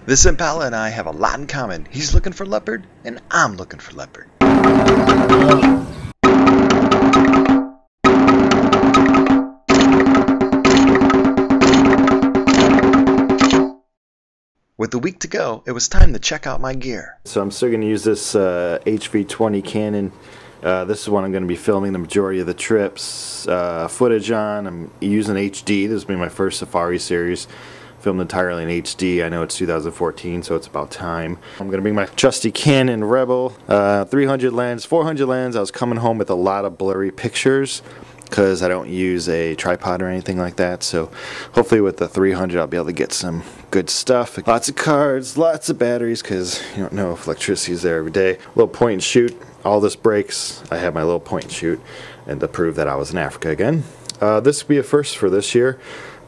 This Impala and I have a lot in common. He's looking for leopard, and I'm looking for leopard. With a week to go, it was time to check out my gear. So I'm still going to use this HV20 Canon. This is what I'm going to be filming the majority of the trips footage on. I'm using HD. This will be my first Safari series. Filmed entirely in HD. I know it's 2014, so it's about time. I'm going to bring my trusty Canon Rebel 300 lens, 400 lens. I was coming home with a lot of blurry pictures because I don't use a tripod or anything like that. So hopefully with the 300 I'll be able to get some good stuff. Lots of cards, lots of batteries because you don't know if electricity is there every day. Little point and shoot. All this breaks. I have my little point and shoot, and to prove that I was in Africa again. This will be a first for this year.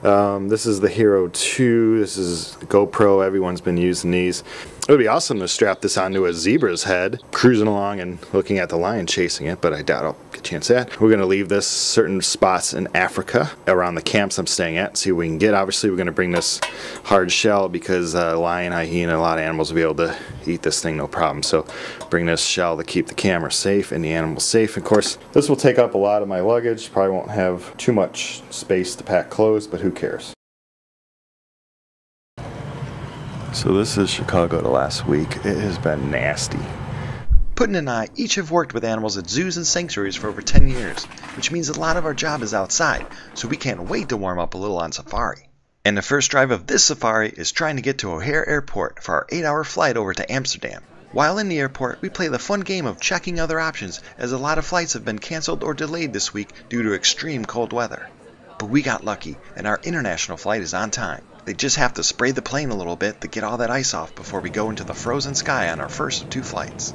This is the Hero 2. This is GoPro. Everyone's been using these. It would be awesome to strap this onto a zebra's head, cruising along and looking at the lion chasing it, but I doubt I'll get a chance at that. We're going to leave this certain spots in Africa around the camps I'm staying at, see what we can get. Obviously, we're going to bring this hard shell because lion, hyena, a lot of animals will be able to eat this thing no problem. So bring this shell to keep the camera safe and the animals safe. Of course, this will take up a lot of my luggage. Probably won't have too much space to pack clothes, but who cares? So this is Chicago to last week. It has been nasty. Putin and I each have worked with animals at zoos and sanctuaries for over 10 years, which means a lot of our job is outside, so we can't wait to warm up a little on safari. And the first drive of this safari is trying to get to O'Hare Airport for our 8-hour flight over to Amsterdam. While in the airport, we play the fun game of checking other options, as a lot of flights have been canceled or delayed this week due to extreme cold weather. But we got lucky, and our international flight is on time. They just have to spray the plane a little bit to get all that ice off before we go into the frozen sky on our first of 2 flights.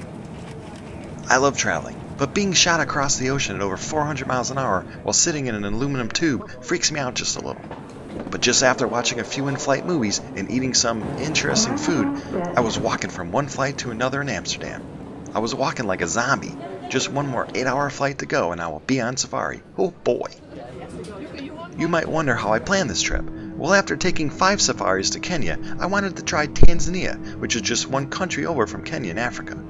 I love traveling, but being shot across the ocean at over 400 miles an hour while sitting in an aluminum tube freaks me out just a little. But just after watching a few in-flight movies and eating some interesting food, I was walking from one flight to another in Amsterdam. I was walking like a zombie. Just one more 8-hour flight to go and I will be on safari. Oh boy. You might wonder how I planned this trip. Well, after taking 5 safaris to Kenya, I wanted to try Tanzania, which is just one country over from Kenya in Africa.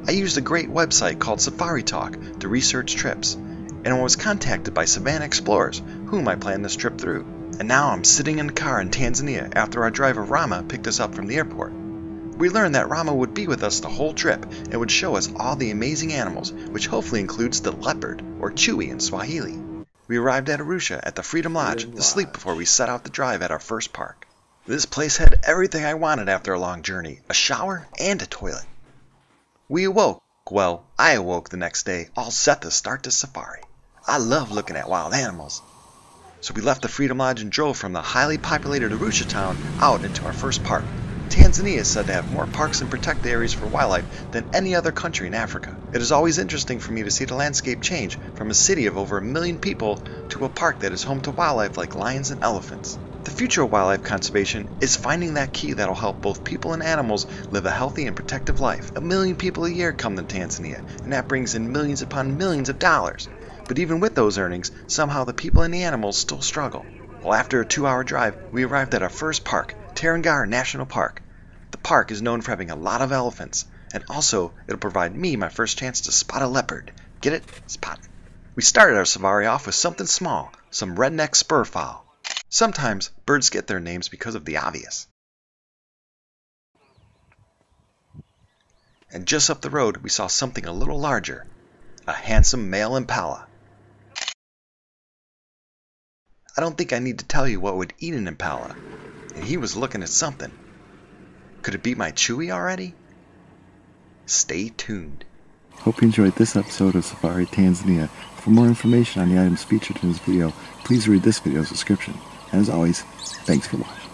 I used a great website called Safari Talk to research trips, and I was contacted by Savannah Explorers, whom I planned this trip through. And now I'm sitting in a car in Tanzania after our driver Rama picked us up from the airport. We learned that Rama would be with us the whole trip and would show us all the amazing animals, which hopefully includes the leopard, or Chui in Swahili. We arrived at Arusha at the Freedom Lodge to sleep before we set out to drive at our first park. This place had everything I wanted after a long journey, a shower and a toilet. We awoke. Well, I awoke the next day, all set to start the safari. I love looking at wild animals. So we left the Freedom Lodge and drove from the highly populated Arusha town out into our first park. Tanzania is said to have more parks and protected areas for wildlife than any other country in Africa. It is always interesting for me to see the landscape change from a city of over 1 million people to a park that is home to wildlife like lions and elephants. The future of wildlife conservation is finding that key that will help both people and animals live a healthy and protective life. 1 million people a year come to Tanzania, and that brings in millions upon millions of dollars. But even with those earnings, somehow the people and the animals still struggle. Well, after a 2-hour drive, we arrived at our first park, Tarangire National Park. The park is known for having a lot of elephants, and also it'll provide me my first chance to spot a leopard. Get it? Spot. We started our safari off with something small, some redneck spurfowl. Sometimes birds get their names because of the obvious. And just up the road we saw something a little larger, a handsome male impala. I don't think I need to tell you what would eat an impala, and he was looking at something. Could it be my Chewy already? Stay tuned. Hope you enjoyed this episode of Safari Tanzania. For more information on the items featured in this video, please read this video's description. And as always, thanks for watching.